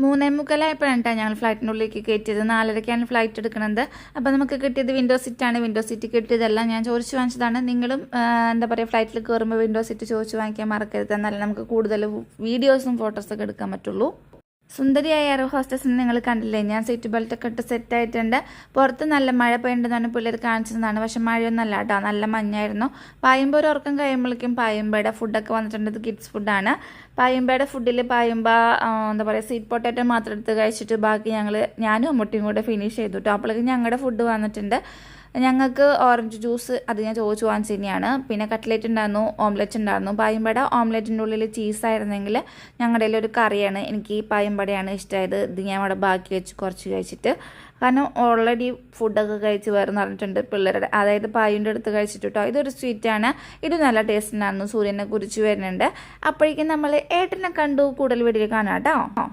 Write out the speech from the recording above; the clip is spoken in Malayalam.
3:45 ഞങ്ങൾ ഫ്ലൈറ്റിനുള്ളിലേക്ക് കയറ്റിയത്. 4:30 ഫ്ലൈറ്റ് എടുക്കുന്നത്. അപ്പോൾ നമുക്ക് കിട്ടിയത് വിൻഡോ സീറ്റാണ്. വിൻഡോ സീറ്റ് കിട്ടിയതെല്ലാം ഞാൻ ചോദിച്ചു വാങ്ങിച്ചതാണ്. നിങ്ങളും എന്താ പറയുക, ഫ്ലൈറ്റിൽ കയറുമ്പോൾ വിൻഡോ സീറ്റ് ചോദിച്ചു വാങ്ങിക്കാൻ മറക്കരുത്. എന്നാലും നമുക്ക് കൂടുതൽ വീഡിയോസും ഫോട്ടോസൊക്കെ എടുക്കാൻ പറ്റുള്ളൂ. സുന്ദരിയായ എയർ ഹോസ്റ്റസിനെ നിങ്ങൾ കണ്ടില്ലേ? ഞാൻ സീറ്റ് ബെൽറ്റൊക്കെ ഇട്ട് സെറ്റായിട്ടുണ്ട്. പുറത്ത് നല്ല മഴ പെയ്യുന്നതാണ് പിള്ളേർ കാണിച്ചതാണ്. പക്ഷെ മഴയൊന്നല്ല കേട്ടോ, നല്ല മഞ്ഞായിരുന്നു. പായുമ്പോൾ ഒരു ഉറക്കം കഴിയുമ്പോഴേക്കും പായുമ്പയുടെ ഫുഡൊക്കെ വന്നിട്ടുണ്ട്. ഇത് കിഡ്സ് ഫുഡാണ്. പായുമ്പയുടെ ഫുഡിൽ എന്താ പറയുക, സ്വീറ്റ് പൊട്ടാറ്റോ മാത്രം എടുത്ത് കഴിച്ചിട്ട് ബാക്കി ഞാനും അമ്മൂട്ടിയും കൂടെ ഫിനിഷ് ചെയ്തു കേട്ടോ. അപ്പോഴേക്കും ഞങ്ങളുടെ ഫുഡ് വന്നിട്ടുണ്ട്. ഞങ്ങൾക്ക് ഓറഞ്ച് ജ്യൂസ് അത് ഞാൻ ചോദിച്ചു വാങ്ങിച്ചു തന്നെയാണ്. പിന്നെ കട്ട്ലേറ്റ് ഉണ്ടായിരുന്നു, ഓംലെറ്റ് ഉണ്ടായിരുന്നു. പായുമ്പട ഓംലെറ്റിൻ്റെ ഉള്ളിൽ ചീസായിരുന്നെങ്കിൽ ഞങ്ങളുടെ ഒരു കറിയാണ്. എനിക്ക് ഈ പായുമ്പടയാണ് ഇഷ്ടമായത്. ഇത് ഞാൻ അവിടെ ബാക്കി വെച്ച് കുറച്ച് കഴിച്ചിട്ട്, കാരണം ഓൾറെഡി ഫുഡൊക്കെ കഴിച്ച് വേറെ പറഞ്ഞിട്ടുണ്ട് പിള്ളേരുടെ, അതായത് പായുൻ്റെ അടുത്ത് കഴിച്ചിട്ട് കേട്ടോ. ഇതൊരു സ്വീറ്റാണ്. ഇത് നല്ല ടേസ്റ്റ് ഉണ്ടായിരുന്നു. സൂര്യനെ കുറിച്ച് വരുന്നുണ്ട്. അപ്പോഴേക്കും നമ്മൾ ഏട്ടനെ കണ്ടു. കൂടുതൽ വീഡിയോ കാണാം കേട്ടോ.